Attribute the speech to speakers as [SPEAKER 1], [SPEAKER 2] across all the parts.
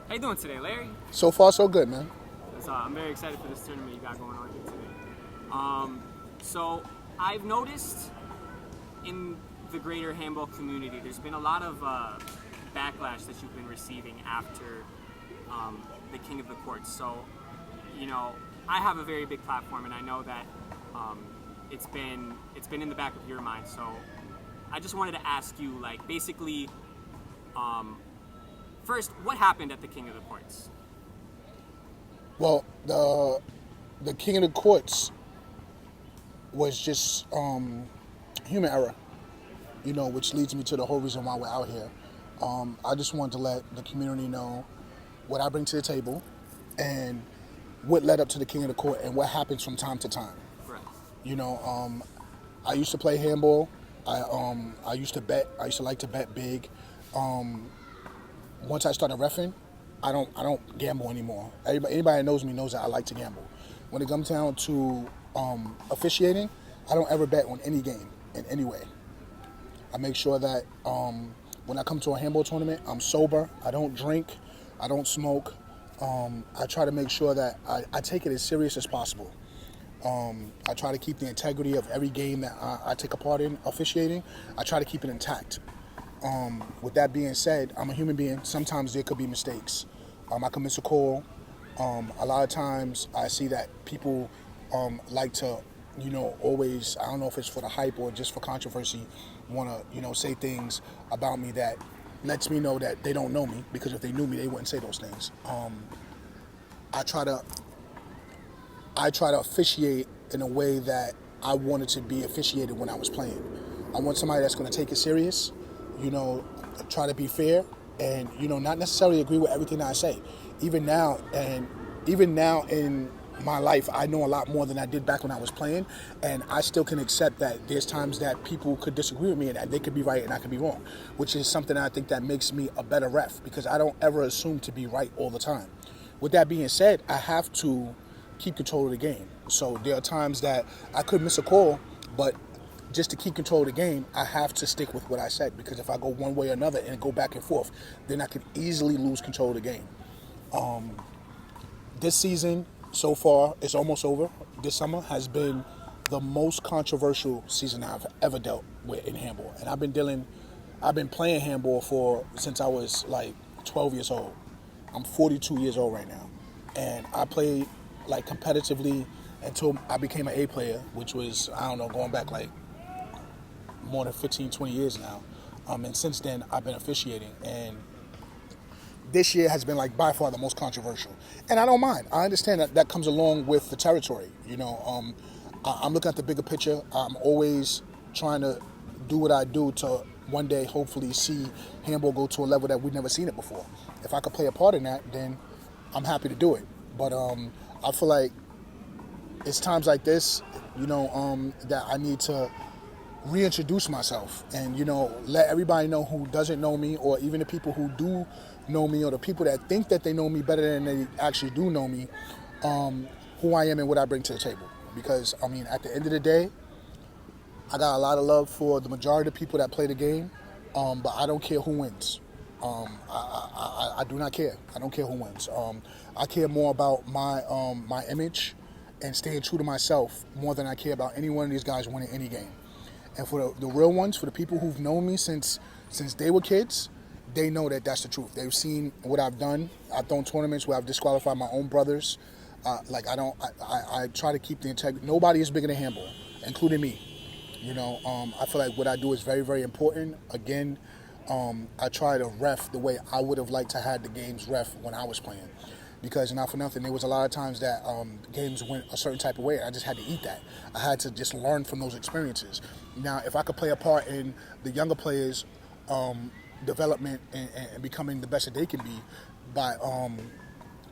[SPEAKER 1] How you doing today, Larry?
[SPEAKER 2] So far, so good, man.
[SPEAKER 1] I'm very excited for this tournament you got going on here today. So I've noticed in the greater handball community, there's been a lot of backlash that you've been receiving after the King of the Courts. So, you know, I have a very big platform, and I know that it's been in the back of your mind. So I just wanted to ask you, like, basically, first, what happened at the King of the Courts?
[SPEAKER 2] Well, the King of the Courts was just human error, you know, which leads me to the whole reason why we're out here. I just wanted to let the community know what I bring to the table and what led up to the King of the Court and what happens from time to time.
[SPEAKER 1] Right.
[SPEAKER 2] You know, I used to play handball. I used to bet. I used to like to bet big. Once I started reffing, I don't gamble anymore. Anybody that knows me knows that I like to gamble. When it comes down to officiating, I don't ever bet on any game in any way. I make sure that when I come to a handball tournament, I'm sober. I don't drink. I don't smoke. I try to make sure that I take it as serious as possible. I try to keep the integrity of every game that I take a part in officiating. I try to keep it intact. With that being said, I'm a human being. Sometimes there could be mistakes. I can miss a call. A lot of times I see that people like to, you know, always, I don't know if it's for the hype or just for controversy, want to, you know, say things about me that lets me know that they don't know me, because if they knew me, they wouldn't say those things. I try to officiate in a way that I wanted to be officiated when I was playing. I want somebody that's going to take it serious, you know, try to be fair, and, you know, not necessarily agree with everything that I say. Even now in my life, I know a lot more than I did back when I was playing, and I still can accept that there's times that people could disagree with me and that they could be right and I could be wrong, which is something I think that makes me a better ref, because I don't ever assume to be right all the time. With that being said, I have to keep control of the game. So there are times that I could miss a call, but just to keep control of the game, I have to stick with what I said, because if I go one way or another and go back and forth, then I could easily lose control of the game. This season, so far, it's almost over. This summer has been the most controversial season I've ever dealt with in handball. And I've been playing handball since I was like 12 years old. I'm 42 years old right now. And I played like competitively until I became an A player, which was, I don't know, going back like more than 15, 20 years now. And since then, I've been officiating. And this year has been like by far the most controversial. And I don't mind. I understand that comes along with the territory. You know, I'm looking at the bigger picture. I'm always trying to do what I do to one day hopefully see handball go to a level that we've never seen it before. If I could play a part in that, then I'm happy to do it. But I feel like it's times like this, you know, that I need to reintroduce myself and, you know, let everybody know who doesn't know me, or even the people who do know me, or the people that think that they know me better than they actually do know me, who I am and what I bring to the table. Because, I mean, at the end of the day, I got a lot of love for the majority of the people that play the game, but I don't care who wins. I do not care. I don't care who wins. I care more about my image and staying true to myself more than I care about any one of these guys winning any game. And for the real ones, for the people who've known me since they were kids, they know that that's the truth. They've seen what I've done. I've thrown tournaments where I've disqualified my own brothers. I try to keep the integrity. Nobody is bigger than handball, including me. You know, I feel like what I do is very, very important. Again, I try to ref the way I would have liked to have the games ref when I was playing. Because, not for nothing, there was a lot of times that games went a certain type of way, and I just had to eat that. I had to just learn from those experiences. Now, if I could play a part in the younger players' development and becoming the best that they can be by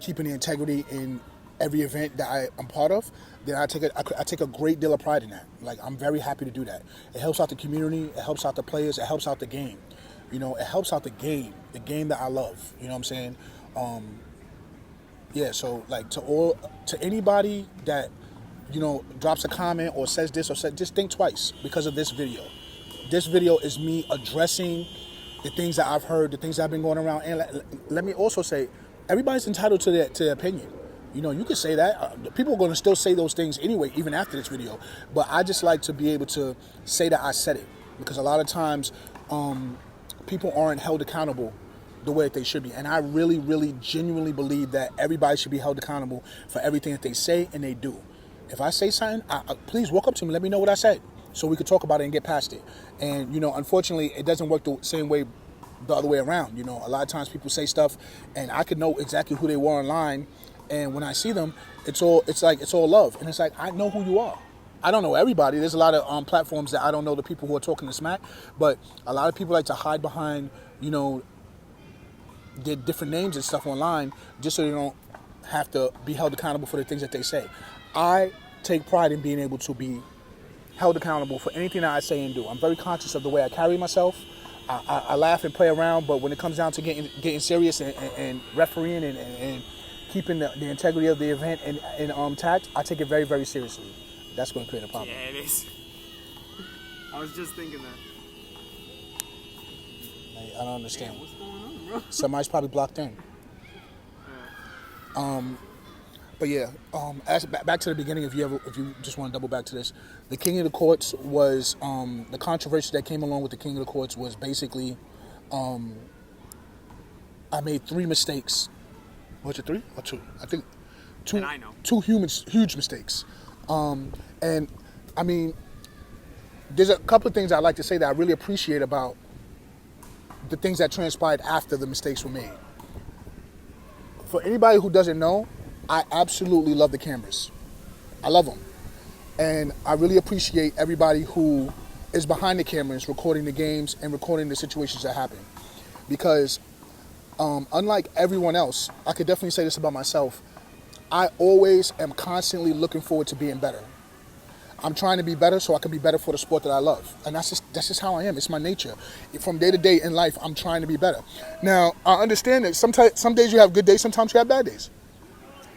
[SPEAKER 2] keeping the integrity in every event that I am part of, then I take a great deal of pride in that. Like, I'm very happy to do that. It helps out the community, it helps out the players, it helps out the game. You know, it helps out the game that I love. You know what I'm saying? Yeah, so like to anybody that, you know, drops a comment or says this or said, just think twice because of this video. This video is me addressing the things that I've heard, the things that have been going around. And let me also say, everybody's entitled to their opinion. You know, you could say that. People are going to still say those things anyway, even after this video. But I just like to be able to say that I said it, because a lot of times people aren't held accountable the way that they should be. And I really, really genuinely believe that everybody should be held accountable for everything that they say and they do. If I say something, please walk up to me, let me know what I said, so we could talk about it and get past it. And, you know, unfortunately, it doesn't work the same way the other way around. You know, a lot of times people say stuff and I could know exactly who they were online, and when I see them, it's all love. And it's like, I know who you are. I don't know everybody. There's a lot of platforms that I don't know the people who are talking the smack, but a lot of people like to hide behind, you know, their different names and stuff online just so they don't have to be held accountable for the things that they say. I take pride in being able to be held accountable for anything that I say and do. I'm very conscious of the way I carry myself. I laugh and play around, but when it comes down to getting serious and refereeing and keeping the integrity of the event intact, I take it very, very seriously. That's going to create a problem.
[SPEAKER 1] Yeah, it is. I was just thinking that.
[SPEAKER 2] I don't understand.
[SPEAKER 1] Damn, what's going on, bro?
[SPEAKER 2] Somebody's probably blocked in. But yeah, back to the beginning. If you just want to double back to this, the King of the Courts was the controversy that came along with the King of the Courts was basically I made 3 mistakes. Was it 3 or 2? I think 2.
[SPEAKER 1] And I know.
[SPEAKER 2] 2 huge mistakes. And I mean, there's a couple of things I'd like to say that I really appreciate about the things that transpired after the mistakes were made. For anybody who doesn't know, I absolutely love the cameras. I love them. And I really appreciate everybody who is behind the cameras recording the games and recording the situations that happen. Because unlike everyone else, I could definitely say this about myself, I always am constantly looking forward to being better. I'm trying to be better so I can be better for the sport that I love. And that's just how I am. It's my nature. From day to day in life, I'm trying to be better. Now, I understand that some days you have good days, sometimes you have bad days.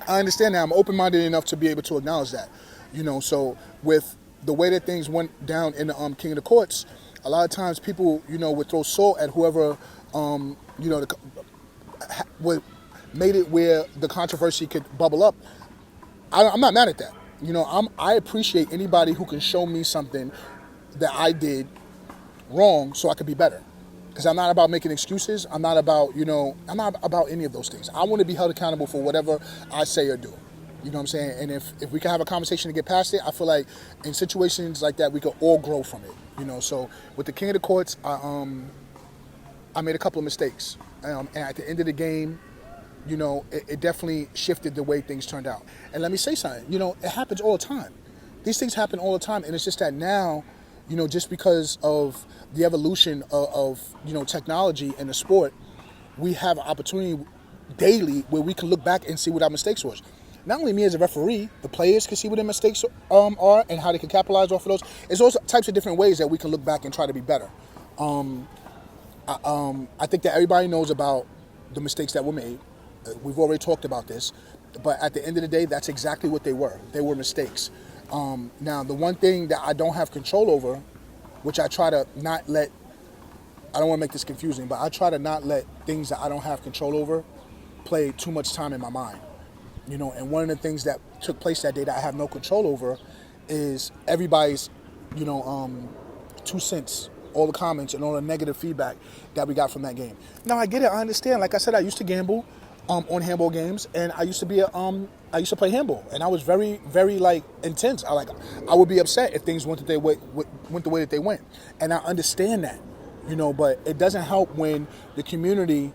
[SPEAKER 2] I understand that. I'm open-minded enough to be able to acknowledge that. You know, so with the way that things went down in the King of the Courts, a lot of times people, you know, would throw salt at whoever, you know, made it where the controversy could bubble up. I'm not mad at that. You know, I appreciate anybody who can show me something that I did wrong so I could be better. Because I'm not about making excuses. I'm not about, you know, I'm not about any of those things. I want to be held accountable for whatever I say or do. You know what I'm saying? And if we can have a conversation to get past it, I feel like in situations like that, we could all grow from it. You know, so with the King of the Courts, I made a couple of mistakes. And at the end of the game, you know, it definitely shifted the way things turned out. And let me say something, you know, it happens all the time. These things happen all the time. And it's just that now, you know, just because of the evolution of you know, technology in the sport, we have an opportunity daily where we can look back and see what our mistakes was. Not only me as a referee, the players can see what their mistakes are and how they can capitalize off of those. There's all types of different ways that we can look back and try to be better. I think that everybody knows about the mistakes that were made. We've already talked about this. But at the end of the day, that's exactly what they were. They were mistakes. Now, the one thing that I don't have control over, which I try to not let, I don't want to make this confusing, but I try to not let things that I don't have control over play too much time in my mind. You know, and one of the things that took place that day that I have no control over is everybody's, you know, 2 cents, all the comments and all the negative feedback that we got from that game. Now, I get it. I understand. Like I said, I used to gamble on handball games, and I used to play handball, and I was very, very like intense. I would be upset if things went the way that they went, and I understand that, you know. But it doesn't help when the community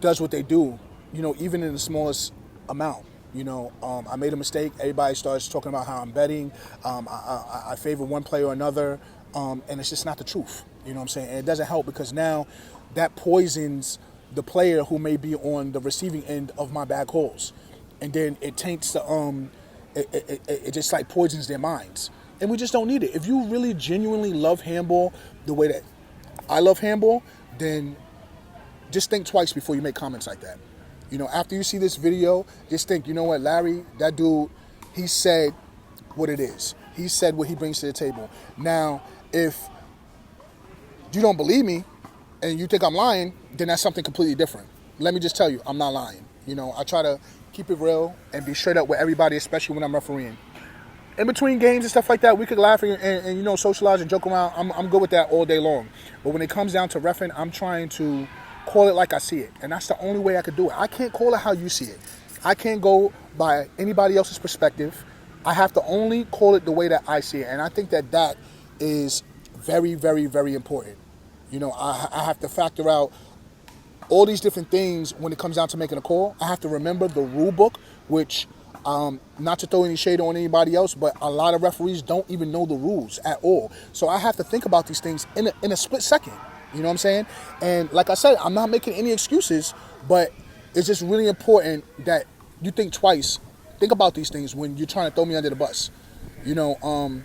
[SPEAKER 2] does what they do, you know, even in the smallest amount. You know, I made a mistake. Everybody starts talking about how I'm betting. I favor one player or another, and it's just not the truth. You know what I'm saying? And it doesn't help because now that poisons the player who may be on the receiving end of my bad calls, and then it taints the it just like poisons their minds, and we just don't need it. If you really genuinely love handball the way that I love handball, then just think twice before you make comments like that. You know, after you see this video, just think, you know what, Larry, that dude, he said what it is. He said what he brings to the table. Now, if you don't believe me and you think I'm lying, then that's something completely different. Let me just tell you, I'm not lying. You know, I try to keep it real and be straight up with everybody, especially when I'm refereeing. In between games and stuff like that, we could laugh and you know, socialize and joke around. I'm good with that all day long. But when it comes down to reffing, I'm trying to call it like I see it. And that's the only way I could do it. I can't call it how you see it. I can't go by anybody else's perspective. I have to only call it the way that I see it. And I think that that is very, very, very important. You know, I have to factor out all these different things when it comes down to making a call. I have to remember the rule book, which, not to throw any shade on anybody else, but a lot of referees don't even know the rules at all. So I have to think about these things in a split second. You know what I'm saying? And like I said, I'm not making any excuses, but it's just really important that you think twice. Think about these things when you're trying to throw me under the bus. You know,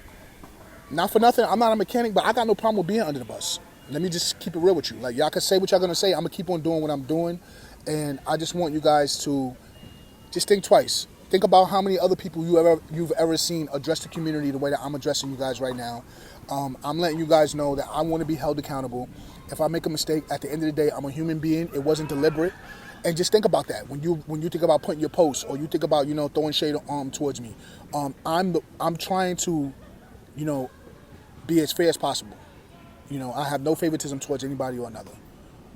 [SPEAKER 2] not for nothing, I'm not a mechanic, but I got no problem with being under the bus. Let me just keep it real with you. Like, y'all can say what y'all gonna say. I'm gonna keep on doing what I'm doing. And I just want you guys to just think twice. Think about how many other people you've ever seen address the community the way that I'm addressing you guys right now. I'm letting you guys know that I want to be held accountable. If I make a mistake, at the end of the day, I'm a human being. It wasn't deliberate. And just think about that when you think about putting your post, or you think about, you know, throwing shade towards me. I'm trying to, you know, be as fair as possible. You know, I have no favoritism towards anybody or another.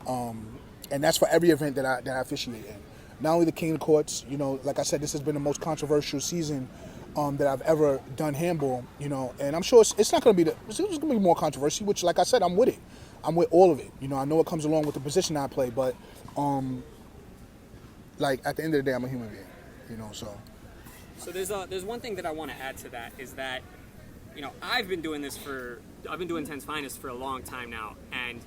[SPEAKER 2] And that's for every event that I officiate in. Not only the King of the Courts, you know, like I said, this has been the most controversial season that I've ever done handball, you know, and I'm sure it's not going to be it's going to be more controversy, which, like I said, I'm with it. I'm with all of it. You know, I know it comes along with the position I play, but, like, at the end of the day, I'm a human being, you know, so.
[SPEAKER 1] So there's one thing that I want to add to that is that, you know, I've been doing Ten's Finest for a long time now, and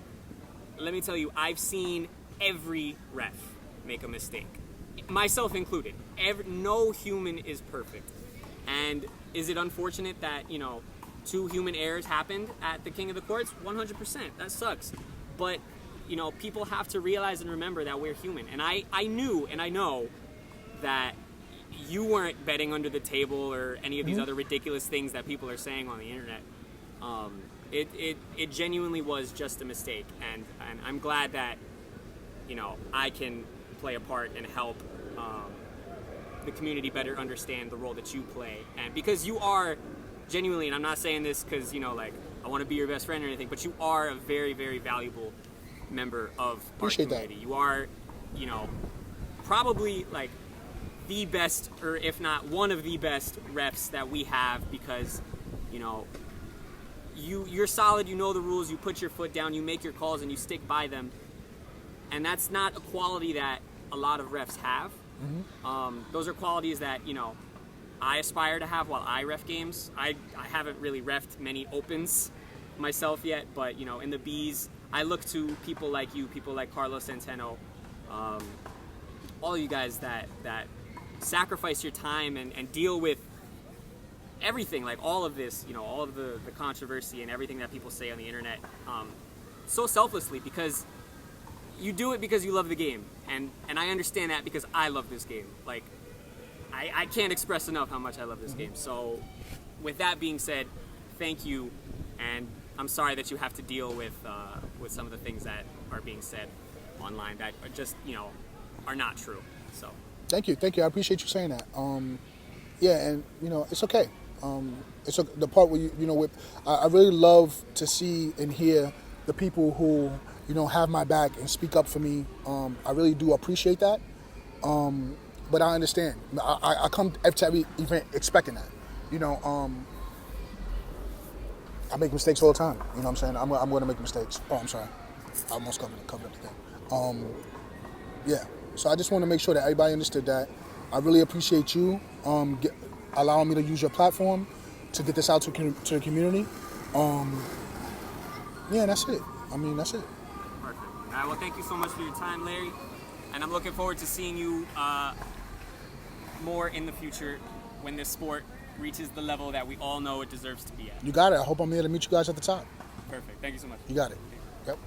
[SPEAKER 1] let me tell you, I've seen every ref make a mistake, myself included. No human is perfect, and is it unfortunate that, you know, 2 human errors happened at the King of the Courts? 100%. That sucks, but, you know, people have to realize and remember that we're human. And I knew and I know that you weren't betting under the table or any of these other ridiculous things that people are saying on the internet. It genuinely was just a mistake, and I'm glad that, you know, I can play a part and help the community better understand the role that you play. And because you are genuinely, and I'm not saying this because, you know, like, I want to be your best friend or anything, but you are a very, very valuable member of our community. That. You are, you know, probably like the best, or if not one of the best refs that we have, because, you know, you're solid, you know the rules, you put your foot down, you make your calls, and you stick by them. And that's not a quality that a lot of refs have. Those are qualities that, you know, I aspire to have while I ref games. I haven't really refed many opens myself yet, but, you know, in the Bs, I look to people like you, people like Carlos Centeno, all you guys that sacrifice your time and deal with everything, like all of this, you know, all of the controversy and everything that people say on the internet, so selflessly, because you do it because you love the game, and I understand that because I love this game. Like, I can't express enough how much I love this game. So with that being said, thank you, and I'm sorry that you have to deal with some of the things that are being said online that are just, you know, are not true. So
[SPEAKER 2] thank you. I appreciate you saying that. Yeah, and, you know, it's okay. It's the part where you know, I really love to see and hear the people who, you know, have my back and speak up for me. I really do appreciate that. But I understand. I come to every event expecting that. You know, I make mistakes all the time. You know what I'm saying? I'm going to make mistakes. Oh, I'm sorry. I almost covered up the thing. Yeah. So I just want to make sure that everybody understood that. I really appreciate you allowing me to use your platform to get this out to the community. Yeah, that's it. I mean, that's it.
[SPEAKER 1] Perfect. All right, well, thank you so much for your time, Larry. And I'm looking forward to seeing you more in the future when this sport reaches the level that we all know it deserves to be at.
[SPEAKER 2] You got it. I hope I'm here to meet you guys at the top.
[SPEAKER 1] Perfect. Thank you so much.
[SPEAKER 2] You got it. Yep.